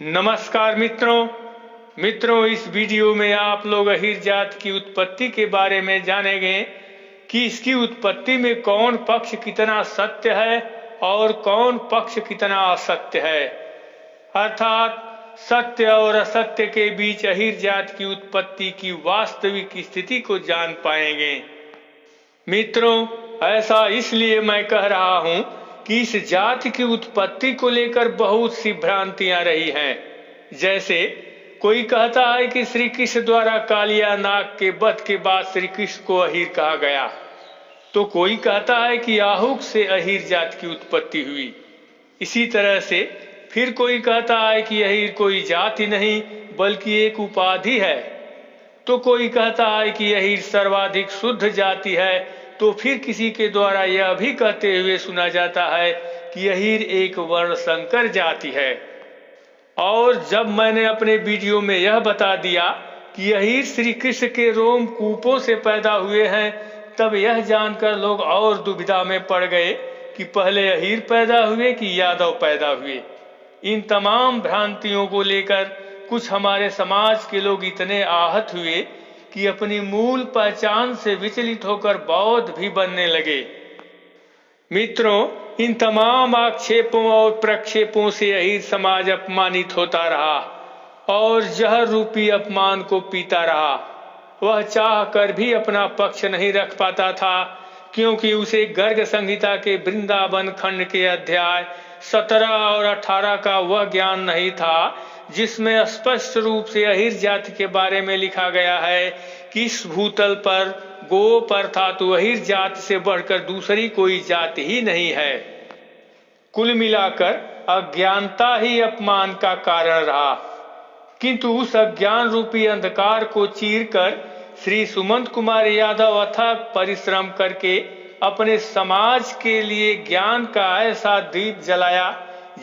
नमस्कार मित्रों, इस वीडियो में आप लोग अहीर जात की उत्पत्ति के बारे में जानेंगे कि इसकी उत्पत्ति में कौन पक्ष कितना सत्य है और कौन पक्ष कितना असत्य है। अर्थात सत्य और असत्य के बीच अहीर जात की उत्पत्ति की वास्तविक स्थिति को जान पाएंगे। मित्रों, ऐसा इसलिए मैं कह रहा हूं कि इस जाति की उत्पत्ति को लेकर बहुत सी भ्रांतियां रही हैं। जैसे कोई कहता है कि श्री कृष्ण द्वारा कालिया नाग के वध के बाद श्री कृष्ण को अहीर कहा गया, तो कोई कहता है कि आहुक से अहीर जात की उत्पत्ति हुई। इसी तरह से फिर कोई कहता है कि अहीर कोई जाति नहीं बल्कि एक उपाधि है। तो कोई कहता है कि अहीर सर्वाधिक शुद्ध जाति है। तो फिर किसी के द्वारा यह भी कहते हुए सुना जाता है कि अहीर एक वर्ण संकर जाति है। और जब मैंने अपने वीडियो में यह बता दिया कि अहीर श्री कृष्ण के रोम कूपों से पैदा हुए हैं, तब यह जानकर लोग और दुविधा में पड़ गए कि पहले अहीर पैदा हुए कि यादव पैदा हुए। इन तमाम भ्रांतियों को लेकर कुछ हमारे समाज के लोग इतने आहत हुए कि अपनी मूल पहचान से विचलित होकर बौद्ध भी बनने लगे। मित्रों, इन तमाम आक्षेपों और प्रक्षेपों से अहीर समाज अपमानित होता रहा और जहर रूपी अपमान को पीता रहा। वह चाह कर भी अपना पक्ष नहीं रख पाता था, क्योंकि उसे गर्ग संहिता के वृंदावन खंड के अध्याय 17 और 18 का वह ज्ञान नहीं था, जिसमें स्पष्ट रूप से अहीर जाति के बारे में लिखा गया है कि इस भूतल पर गोप अर्थात अहीर जाति से बढ़कर दूसरी कोई जाति ही नहीं है। कुल मिलाकर अज्ञानता ही अपमान का कारण रहा। किंतु उस अज्ञान रूपी अंधकार को चीरकर श्री सुमंत कुमार यादव अथक परिश्रम करके अपने समाज के लिए ज्ञान का ऐसा दीप जलाया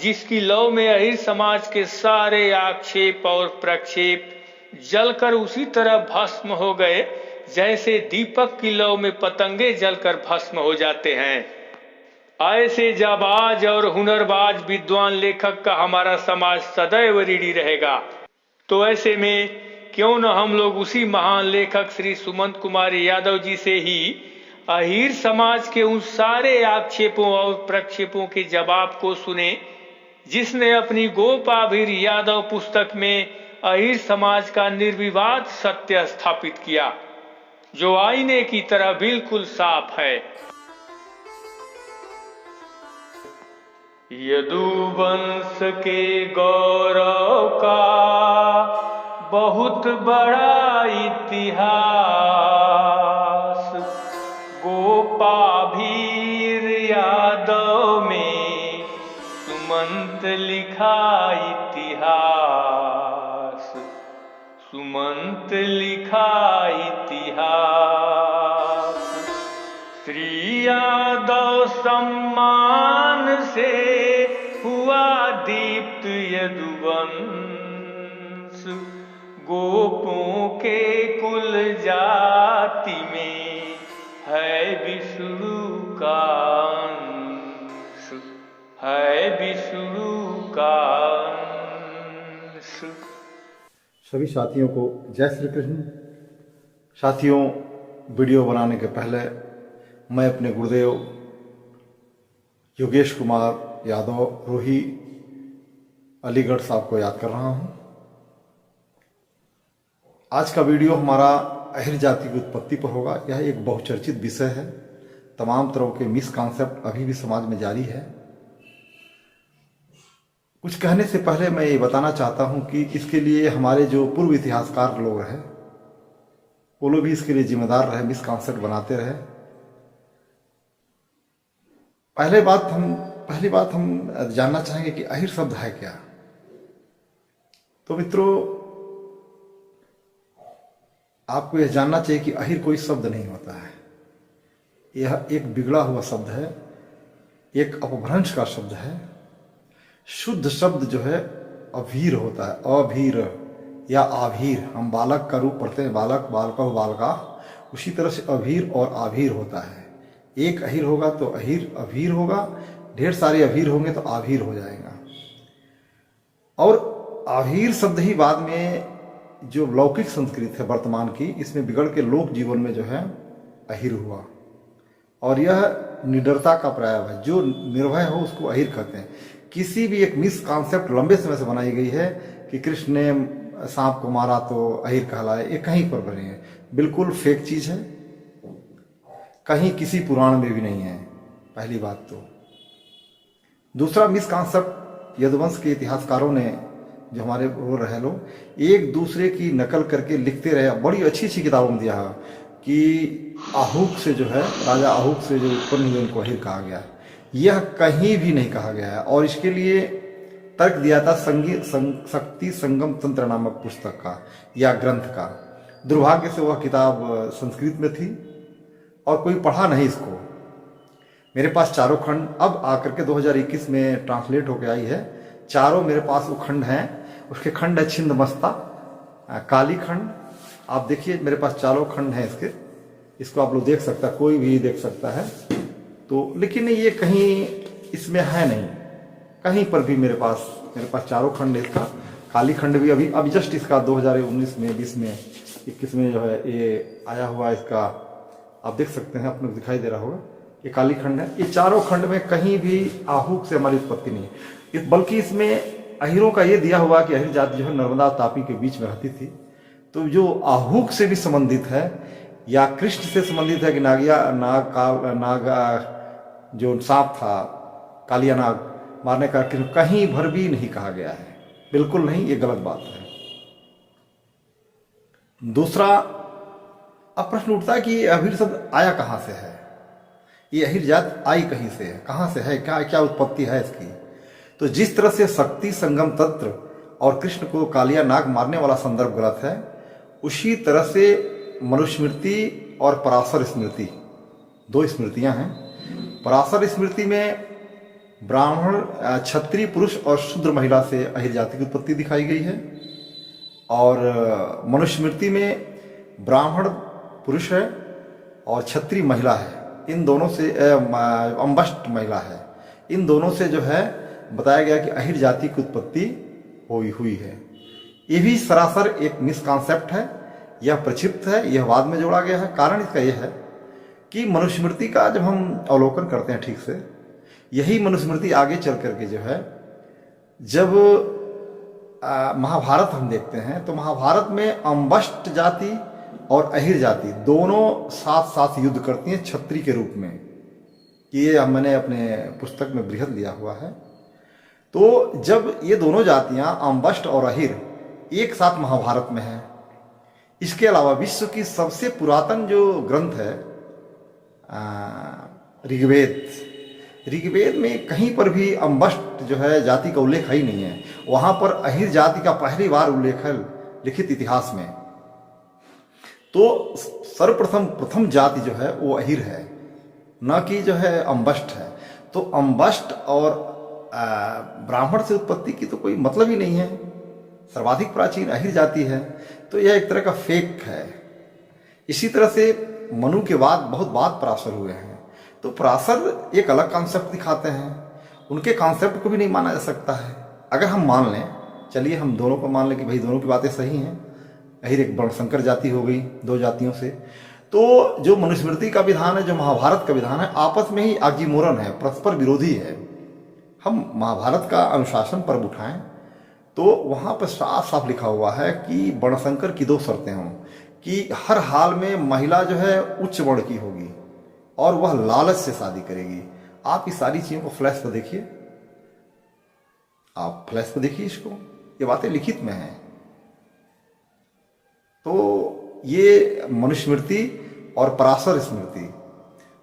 जिसकी लौ में अहीर समाज के सारे आक्षेप और प्रक्षेप जलकर उसी तरह भस्म हो गए जैसे दीपक की लौ में पतंगे जलकर भस्म हो जाते हैं। ऐसे जाबाज और हुनरबाज विद्वान लेखक का हमारा समाज सदैव ऋणी रहेगा। तो ऐसे में क्यों न हम लोग उसी महान लेखक श्री सुमंत कुमार यादव जी से ही अहीर समाज के उन सारे आक्षेपों और प्रक्षेपों के जवाब को सुने जिसने अपनी गोपाभीर यादव पुस्तक में अहीर समाज का निर्विवाद सत्य स्थापित किया, जो आईने की तरह बिल्कुल साफ है। यदुवंश के गौरव का बहुत बड़ा इतिहास गोपाभीर यादव में सुमंत लिखा इतिहास, सुमंत लिखा इतिहास। श्री यादव सम्मान से हुआ दीप्त यदुवंश, गोपों के कुल जाति में है विष्णु का अंश, है विष्णु का अंश। सभी साथियों को जय श्री कृष्ण। साथियों, वीडियो बनाने के पहले मैं अपने गुरुदेव योगेश कुमार यादव रोही अलीगढ़ साहब को याद कर रहा हूं। आज का वीडियो हमारा अहीर जाति की उत्पत्ति पर होगा। यह एक बहुचर्चित विषय है। तमाम तरह के मिसकॉन्सेप्ट अभी भी समाज में जारी है। कुछ कहने से पहले मैं ये बताना चाहता हूं कि इसके लिए हमारे जो पूर्व इतिहासकार लोग रहे वो लोग भी इसके लिए जिम्मेदार रहे, मिसकॉन्सेप्ट बनाते रहे। पहली बात हम जानना चाहेंगे कि अहीर शब्द है क्या। तो मित्रों, आपको यह जानना चाहिए कि अहीर कोई शब्द नहीं होता है। यह एक बिगड़ा हुआ शब्द है, एक अपभ्रंश का शब्द है। शुद्ध शब्द जो है अभीर होता है, अभीर या आभीर। हम बालक का रूप पढ़ते हैं, बालक, बालका, बालका। उसी तरह से अभीर और आभीर होता है। एक अहीर होगा तो अहीर अभीर होगा, ढेर सारे अभीर होंगे तो आभीर हो जाएगा। और अहीर शब्द ही बाद में जो लौकिक संस्कृत है वर्तमान की, इसमें बिगड़ के लोक जीवन में जो है अहीर हुआ। और यह निडरता का प्रयोग है, जो निर्भय हो उसको अहीर कहते हैं। किसी भी एक मिस कॉन्सेप्ट लंबे समय से बनाई गई है कि कृष्ण ने सांप को मारा तो अहीर कहलाए, ये कहीं पर बने हैं, बिल्कुल फेक चीज है, कहीं किसी पुराण में भी नहीं है, पहली बात तो। दूसरा मिस कॉन्सेप्ट, यदुवंश के इतिहासकारों ने जो हमारे वो रहे लोग, एक दूसरे की नकल करके लिखते रहे। बड़ी अच्छी अच्छी किताबों में दिया है कि आहूक से जो है, राजा आहूक से जो उत्पन्न हुए उनको अहीर कहा गया है, यह कहीं भी नहीं कहा गया है। और इसके लिए तर्क दिया था शक्ति संगम तंत्र नामक पुस्तक का या ग्रंथ का। दुर्भाग्य से वह किताब संस्कृत में थी और कोई पढ़ा नहीं इसको। मेरे पास चारों खंड अब आकर के 2021 में ट्रांसलेट होकर आई है, चारों मेरे पास वो खंड हैं। उसके खंड है छिंदमस्ता, काली खंड, आप देखिए मेरे पास चारों खंड हैं इसके, इसको आप लोग देख सकता है, कोई भी देख सकता है तो। लेकिन ये कहीं इसमें है नहीं, कहीं पर भी मेरे पास चारों खंड है इसका। काली खंड भी अभी जस्ट इसका 2019 में 20 में 21 में जो है ये आया हुआ है, इसका आप देख सकते हैं, अपने को दिखाई दे रहा होगा, ये काली खंड है। ये चारों खंड में कहीं भी आहूक से हमारी उत्पत्ति नहीं है, बल्कि इसमें अहीरों का ये दिया हुआ कि अहीर जाति जो है नर्मदा और तापी के बीच में रहती थी। तो जो आहूक से भी संबंधित है या कृष्ण से संबंधित है कि नाग जो सांप था, कालिया नाग मारने का कहीं भर भी नहीं कहा गया है, बिल्कुल नहीं, ये गलत बात है। दूसरा, अब प्रश्न उठता है कि ये अहीर शब्द आया कहां से है, ये अहीर जात आई कहीं से है, कहां से है, क्या उत्पत्ति है इसकी। तो जिस तरह से शक्ति संगम तंत्र और कृष्ण को कालिया नाग मारने वाला संदर्भ गलत है, उसी तरह से मनुस्मृति और पराशर स्मृति, दो स्मृतियां हैं। पराशर स्मृति में ब्राह्मण, क्षत्रिय पुरुष और शूद्र महिला से अहीर जाति की उत्पत्ति दिखाई गई है, और मनुस्मृति में ब्राह्मण पुरुष है और क्षत्रिय महिला है, इन दोनों से अम्बष्ट महिला है, इन दोनों से जो है बताया गया कि अहीर जाति की उत्पत्ति हुई है। ये भी सरासर एक मिसकॉन्सेप्ट है, यह प्रक्षिप्त है, यह बाद में जोड़ा गया है। कारण इसका यह है कि मनुस्मृति का जब हम अवलोकन करते हैं ठीक से, यही मनुस्मृति आगे चल करके जो है, जब महाभारत हम देखते हैं तो महाभारत में अम्बष्ट जाति और अहीर जाति दोनों साथ साथ युद्ध करती हैं क्षत्रिय के रूप में। ये मैंने अपने पुस्तक में बृहद लिया हुआ है। तो जब ये दोनों जातियां अम्बष्ट और अहीर एक साथ महाभारत में हैं, इसके अलावा विश्व की सबसे पुरातन जो ग्रंथ है ऋग्वेद में कहीं पर भी अम्बष्ट जो है जाति का उल्लेख ही नहीं है। वहां पर अहीर जाति का पहली बार उल्लेख है लिखित इतिहास में। तो प्रथम जाति जो है वो अहीर है, न कि जो है अम्बष्ट है। तो अम्बष्ट और ब्राह्मण से उत्पत्ति की तो कोई मतलब ही नहीं है, सर्वाधिक प्राचीन अहीर जाति है। तो यह एक तरह का फेक है। इसी तरह से मनु के बाद बहुत बाद पराशर हुए हैं, तो पराशर एक अलग कॉन्सेप्ट दिखाते हैं, उनके कॉन्सेप्ट को भी नहीं माना जा सकता है। अगर हम मान लें, चलिए हम दोनों को मान लें कि भाई दोनों की बातें सही हैं, अहीर एक वर्णशंकर जाति हो गई दो जातियों से, तो जो मनुस्मृति का विधान है, जो महाभारत का विधान है, आपस में ही आजीमोरन है, परस्पर विरोधी है। हम महाभारत का अनुशासन पर्व उठाएं तो वहां पर साफ साफ लिखा हुआ है कि वर्णशंकर की दो शर्तें हों, कि हर हाल में महिला जो है उच्च वर्ण की होगी और वह लालच से शादी करेगी। आप इस सारी चीजों को फ्लैश पर देखिए, आप फ्लैश पर देखिए इसको, ये बातें लिखित में हैं। तो ये मनुस्मृति और पराशर स्मृति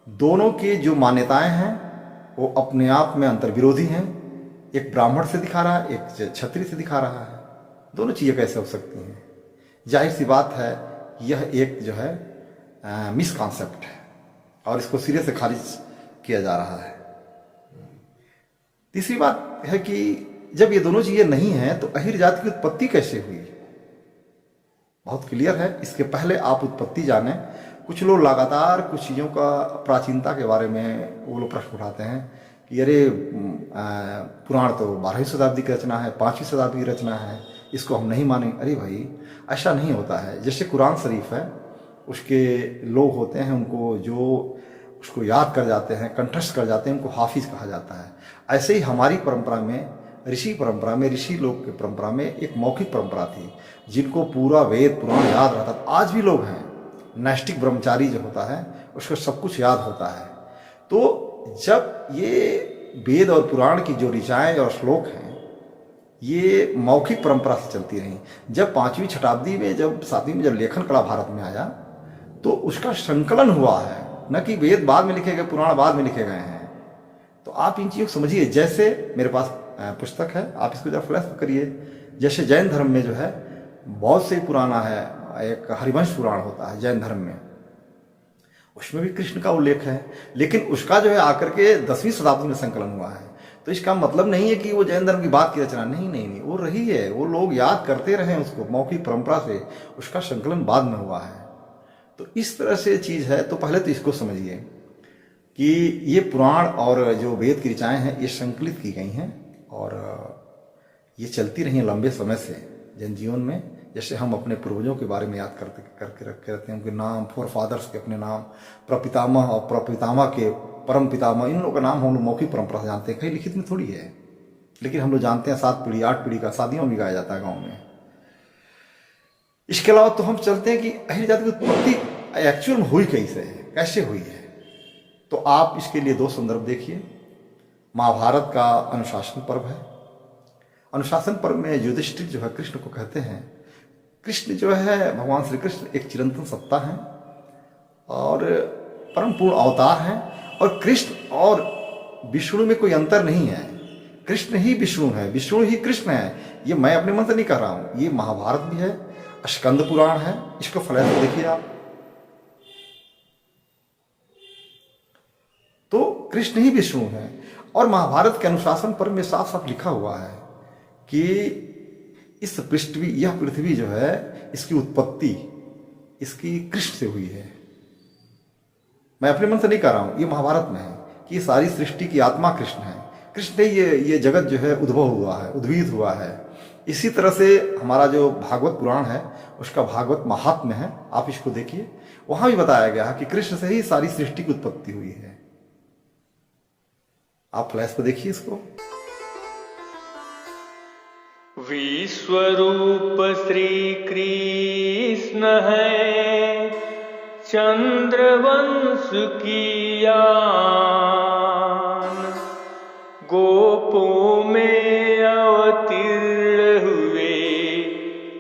दोनों की जो मान्यताएं हैं वो अपने आप में अंतर्विरोधी हैं। एक ब्राह्मण से दिखा रहा है, एक क्षत्रिय से दिखा रहा है, दोनों चीजें कैसे हो सकती हैं? जाहिर सी बात है यह एक जो है मिसकॉन्सेप्ट है और इसको सिरे से खारिज किया जा रहा है। तीसरी बात है कि जब ये दोनों चीजें नहीं हैं तो अहीर जाति की उत्पत्ति कैसे हुई? बहुत क्लियर है। इसके पहले आप उत्पत्ति जाने। कुछ लोग लगातार कुछ चीज़ों का प्राचीनता के बारे में वो लोग प्रश्न उठाते हैं कि अरे पुराण तो 12वीं शताब्दी की रचना है, 5वीं शताब्दी की रचना है, इसको हम नहीं मानेंगे। अरे भाई, ऐसा नहीं होता है। जैसे कुरान शरीफ है, उसके लोग होते हैं, उनको जो उसको याद कर जाते हैं, कंठस्थ कर जाते हैं, उनको हाफिज कहा जाता है। ऐसे ही हमारी परंपरा में, ऋषि परंपरा में, ऋषि लोग की परंपरा में एक मौखिक परंपरा थी, जिनको पूरा वेद पुराण याद रहता था। आज भी लोग हैं, नैष्टिक ब्रह्मचारी जो होता है उसको सब कुछ याद होता है। तो जब ये वेद और पुराण की जो ऋचाएँ और श्लोक हैं, ये मौखिक परंपरा से चलती रही। जब 5वीं शताब्दी में, जब 7वीं में जब लेखन कला भारत में आया, तो उसका संकलन हुआ है, न कि वेद बाद में लिखे गए, पुराण बाद में लिखे गए हैं। तो आप इन चीज़ों को समझिए। जैसे मेरे पास पुस्तक है, आप इसको जब फ्लैश करिए। जैसे जैन धर्म में जो है बहुत से पुराना है, एक हरिवंश पुराण होता है जैन धर्म में, उसमें भी कृष्ण का उल्लेख है, लेकिन उसका जो है आकर के 10वीं शताब्दी में संकलन हुआ है। तो इसका मतलब नहीं है कि वो जैन धर्म की बात की रचना, नहीं नहीं नहीं, वो रही है, वो लोग याद करते रहे उसको, मौखिक परंपरा से उसका संकलन बाद में हुआ है। तो इस तरह से चीज़ है। तो पहले तो इसको समझिए कि ये पुराण और जो वेद की ऋचाएँ हैं, ये संकलित की गई हैं और ये चलती रही हैं लंबे समय से जन जीवन में। जैसे हम अपने पूर्वजों के बारे में याद करके रखे रहते हैं, उनके नाम, फोर फादर्स के अपने नाम, प्रपितामह और प्रपितामह के परम पितामह, इन लोगों का नाम हम लोग मौखिक परंपरा से जानते हैं, कहीं लिखित में थोड़ी है, लेकिन हम लोग जानते हैं। 7 पीढ़ी 8 पीढ़ी का शादियों में गाया जाता है गाँव में। इसके अलावा तो हम चलते हैं कि अहिर जाति की उत्पत्ति एक्चुअल में हुई कैसे है, कैसे हुई है। तो आप इसके लिए 2 संदर्भ देखिए। महाभारत का अनुशासन पर्व है। अनुशासन पर्व में युधिष्ठिर जो है कृष्ण को कहते हैं, कृष्ण जो है भगवान श्री कृष्ण एक चिरंतन सत्ता है और परम पूर्ण अवतार है, और कृष्ण और विष्णु में कोई अंतर नहीं है। कृष्ण ही विष्णु है, विष्णु ही कृष्ण है। ये मैं अपने मन से नहीं कह रहा हूं, ये महाभारत भी है, स्कंद पुराण है, इसको फ्लैश देखिए आप। तो कृष्ण ही विष्णु है। और महाभारत के अनुशासन पर्व में साफ साफ लिखा हुआ है कि इस पृथ्वी, यह पृथ्वी जो है, इसकी उत्पत्ति इसकी कृष्ण से हुई है। मैं अपने मन से नहीं कह रहा हूं, ये महाभारत में है कि ये सारी सृष्टि की आत्मा कृष्ण है। कृष्ण ने ये जगत जो है उद्भव हुआ है, उद्भीत हुआ है। इसी तरह से हमारा जो भागवत पुराण है, उसका भागवत महात्म्य है, आप इसको देखिए, वहां भी बताया गया है कि कृष्ण से ही सारी सृष्टि की उत्पत्ति हुई है। आप फ्लैश पर देखिए इसको। विश्वरूप श्री कृष्ण है, चंद्रवंश की आन, गोपों में अवतीर्ण हुए,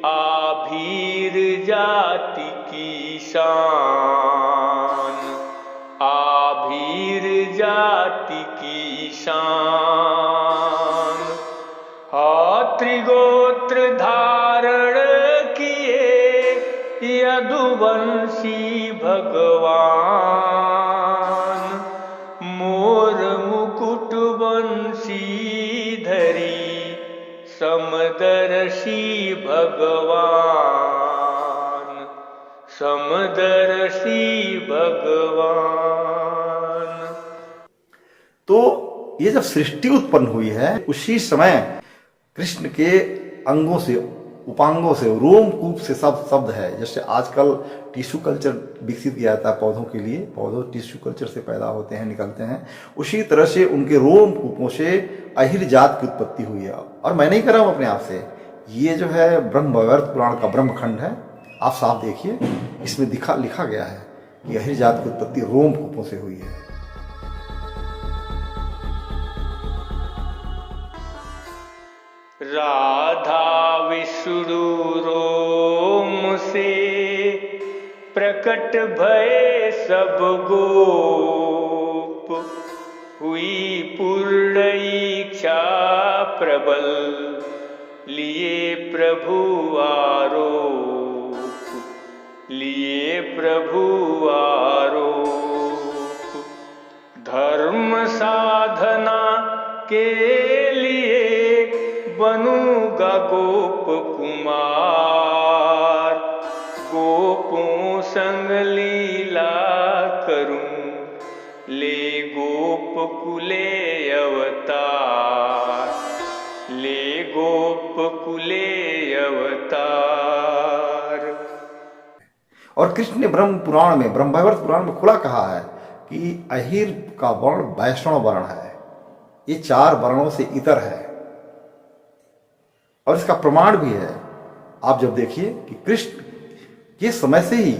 आभीर जाति की शान, आभीर जाति की शान। त्रिगोत्र धारण किए यदुवंशी भगवान, मोर मुकुट वंशी धरी समदर्शी भगवान, समदर्शी भगवान। तो ये जब सृष्टि उत्पन्न हुई है, उसी समय कृष्ण के अंगों से, उपांगों से, रोमकूप से सब शब्द है। जैसे आजकल टिश्यू कल्चर विकसित किया जाता है पौधों के लिए, पौधों टिश्यू कल्चर से पैदा होते हैं, निकलते हैं, उसी तरह से उनके रोमकूपों से अहिर जात की उत्पत्ति हुई है। और मैं नहीं कर रहा हूं अपने आप से, ये जो है ब्रह्मवैवर्त पुराण का ब्रह्मखंड है, आप साफ देखिए, इसमें लिखा गया है कि अहिर जात की उत्पत्ति रोमकूपों से हुई है। राधा विष्णु रोम से प्रकट भये सब गोप, हुई पूर्ण इच्छा प्रबल, लिए प्रभु आरोप, लिए प्रभु आरोप। धर्म साधना के लिए बनूंगा गोप कुमार, गोपों संग लीला करूं, ले गोप कुले गोपकुले अवतार। और कृष्ण ने ब्रह्म पुराण में, ब्रह्मवैवर्त पुराण में खुला कहा है कि अहिर का वर्ण वैष्णव वर्ण है, ये 4 वर्णों से इतर है। और इसका प्रमाण भी है। आप जब देखिए कि कृष्ण के समय से ही,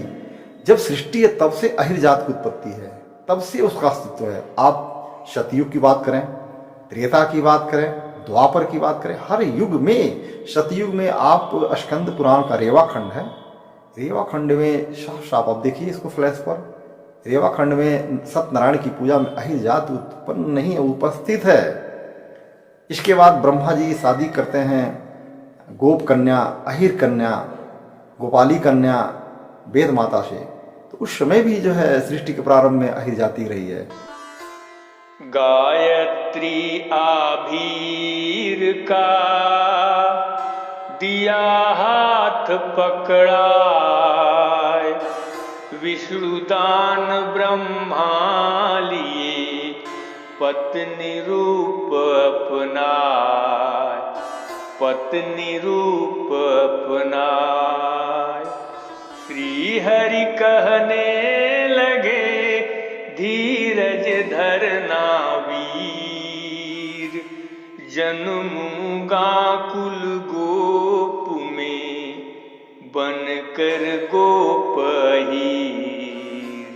जब सृष्टि है तब से अहिर जात की उत्पत्ति है, तब से उसका अस्तित्व है। आप सतयुग की बात करें, त्रेता की बात करें, द्वापर की बात करें, हर युग में, सतयुग में आप स्कंद पुराण का रेवा खंड है, रेवा खंड में साफ साफ आप देखिए इसको फ्लैश पर, रेवा खंड में सत्यनारायण की पूजा में अहिर जात उत्पन्न नहीं है, उपस्थित है। इसके बाद ब्रह्मा जी शादी करते हैं गोप कन्या, अहिर कन्या, गोपाली कन्या वेद माता से, तो उस समय भी जो है सृष्टि के प्रारंभ में अहिर जाति रही है। गायत्री आभीर का दिया हाथ पकड़ाए, विष्णुदान ब्रह्मा लिए पत्नी रूप अपनाए, पत्नी रूप अपनाए। श्री हरि कहने लगे धीरज धरना वीर, जन्मूंगा कुल गोप में बनकर गोप अहीर,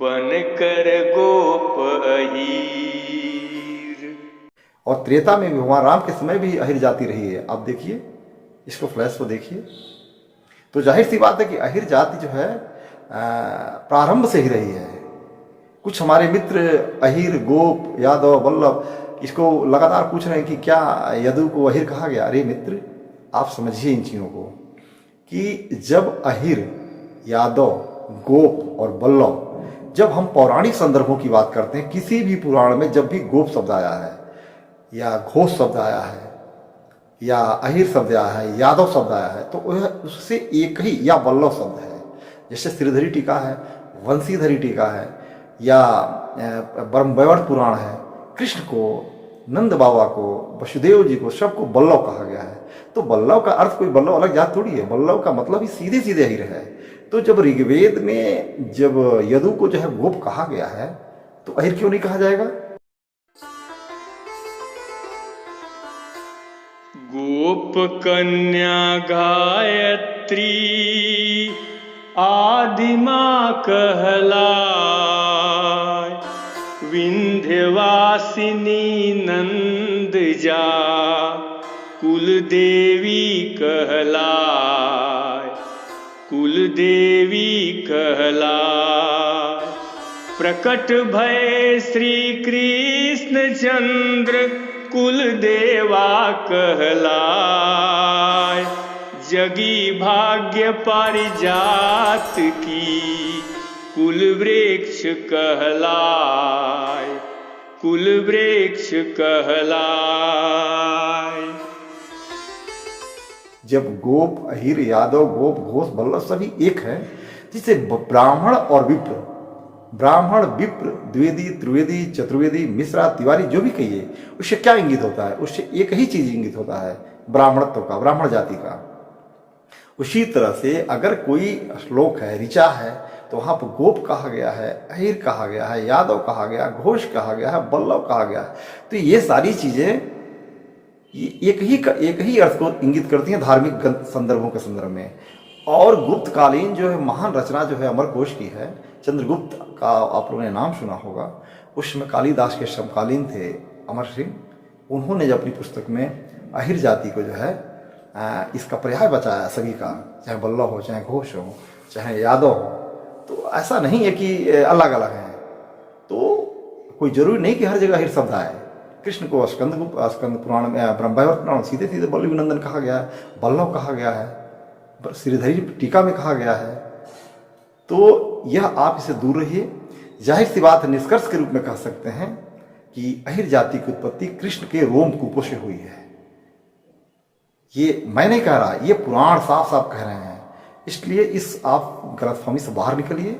बनकर गोप अहीर। और त्रेता में भी भगवान राम के समय भी अहिर जाति रही है। आप देखिए इसको फ्लैश को देखिए, तो जाहिर सी बात है कि अहिर जाति जो है प्रारंभ से ही रही है। कुछ हमारे मित्र अहिर, गोप, यादव, वल्लभ इसको लगातार पूछ रहे हैं कि क्या यदु को अहिर कहा गया। अरे मित्र, आप समझिए इन चीज़ों को कि जब अहिर, यादव, गोप और वल्लभ, जब हम पौराणिक संदर्भों की बात करते हैं, किसी भी पुराण में जब भी गोप शब्द आया है या घोष शब्द आया है या अहिर शब्द आया है, यादव शब्द आया है, तो वह उससे एक ही, या वल्लभ शब्द है। जैसे श्रीधरी टीका है, वंशीधरी टीका है, या ब्रह्मवैवर्त पुराण है, कृष्ण को, नंद बाबा को, वसुदेव जी को, सबको वल्लभ कहा गया है। तो वल्लभ का अर्थ कोई वल्लभ अलग जात थोड़ी है, वल्लभ का मतलब ही सीधे सीधे अहिर है। तो जब ऋग्वेद में जब यदु को जो है गोप कहा गया है, तो अहिर क्यों नहीं कहा जाएगा। गोप कन्या गायत्री आदिमा कहलाय, विंध्यवासिनी नंद जा कुल देवी कहलाय, कुल देवी कहलाय। प्रकट भय श्री कृष्ण चंद्र कुल देवा कहलाय, जगी भाग्य पारिजात की कुल वृक्ष कहलाय, कुल वृक्ष कहलाय। जब गोप, अहिर, यादव, गोप, घोष, वल्लभ सभी एक है, जिसे ब्राह्मण और विप्र, ब्राह्मण, विप्र, द्विवेदी, त्रिवेदी, चतुर्वेदी, मिश्रा, तिवारी जो भी कहिए, उससे क्या इंगित होता है, उससे एक ही चीज इंगित होता है, ब्राह्मणत्व का, ब्राह्मण जाति का। उसी तरह से अगर कोई श्लोक है, ऋचा है, तो वहां पर गोप कहा गया है, अहिर कहा गया है, यादव कहा गया, घोष कहा गया है, वल्लभ कहा गया है। तो ये सारी चीजें एक ही अर्थ को इंगित करती हैं धार्मिक संदर्भों के संदर्भ में। और गुप्तकालीन जो है महान रचना जो है अमरकोश की है, चंद्रगुप्त का आप लोगों ने नाम सुना होगा। उस समय कालिदास के समकालीन थे अमर सिंह, उन्होंने जब अपनी पुस्तक में अहिर जाति को जो है इसका पर्याय बचाया सभी का, चाहे वल्लभ हो, चाहे घोष हो, चाहे यादव हो। तो ऐसा नहीं है कि अलग अलग हैं, तो कोई जरूरी नहीं कि हर जगह अहिर शब्द आए। कृष्ण को स्कंद पुराण में, ब्रह्मवैवर्त पुराण सीधे सीधे बल्लवीनंदन कहा गया है, वल्लभ कहा गया है, श्रीधरी टीका में कहा गया है। तो यह आप इसे दूर रहिए। जाहिर सी बात है, निष्कर्ष के रूप में कह सकते हैं कि अहिर जाति की उत्पत्ति कृष्ण के रोमकूपों से हुई है। ये मैं नहीं कह रहा, ये पुराण साफ साफ कह रहे हैं। इसलिए इस आप गलतफहमी से बाहर निकलिए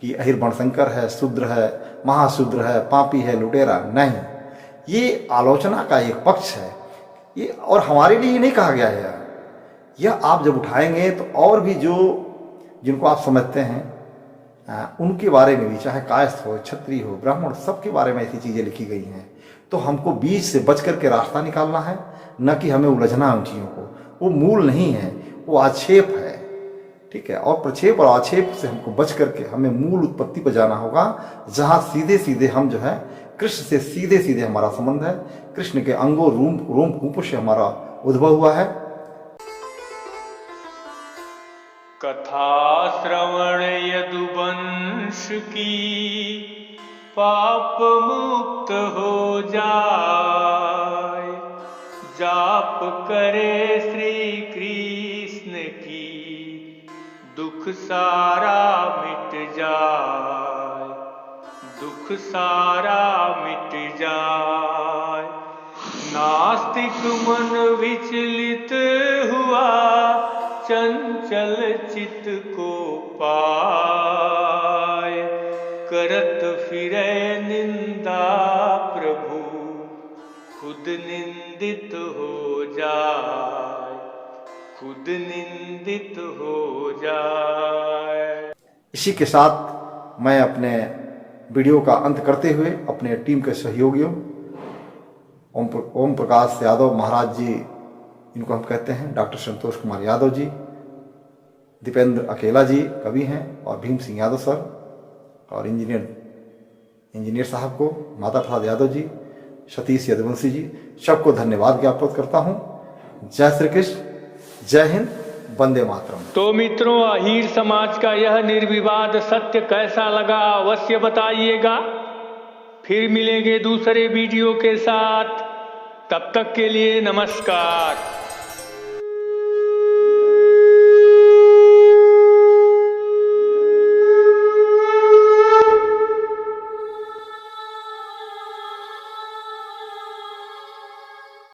कि अहिर वर्णशंकर है, शूद्र है, महाशूद्र है, पापी है, लुटेरा। नहीं, ये आलोचना का एक पक्ष है। ये और हमारे लिए नहीं कहा गया है। यह आप जब उठाएंगे तो और भी जो जिनको आप समझते हैं उनके बारे में भी, चाहे कायस्थ हो, क्षत्रिय हो, ब्राह्मण, सबके बारे में ऐसी चीज़ें लिखी गई हैं। तो हमको बीच से बच करके रास्ता निकालना है, न कि हमें उलझना है उन चीज़ों को। वो मूल नहीं है, वो आक्षेप है, ठीक है। और प्रक्षेप और आक्षेप से हमको बच करके हमें मूल उत्पत्ति पर जाना होगा, जहाँ सीधे सीधे हम जो है कृष्ण से सीधे सीधे हमारा संबंध है। कृष्ण के अंगों रोम कूपों से हमारा उद्भव हुआ है। कथा श्रवण यदुवंश की पाप मुक्त हो जाए, जाप करे श्री कृष्ण की दुख सारा मिट जाए, दुख सारा मिट जाए। नास्तिक मन विचलित हुआ, चंचल चित को पाए, करत फिरे निंदा प्रभु, खुद निंदित हो जाए, खुद निंदित हो जाए। इसी के साथ मैं अपने वीडियो का अंत करते हुए अपने टीम के सहयोगियों ओम प्रकाश यादव महाराज जी, इनको हम कहते हैं, डॉक्टर संतोष कुमार यादव जी, दीपेंद्र अकेला जी कवि हैं, और भीम सिंह यादव सर, और इंजीनियर साहब को, माता प्रसाद यादव जी, सतीश यदुवंशी जी, सबको धन्यवाद ज्ञापित करता हूँ। जय श्री कृष्ण, जय हिंद, वंदे मातरम। तो मित्रों, अहीर समाज का यह निर्विवाद सत्य कैसा लगा अवश्य बताइएगा। फिर मिलेंगे दूसरे वीडियो के साथ, तब तक के लिए नमस्कार।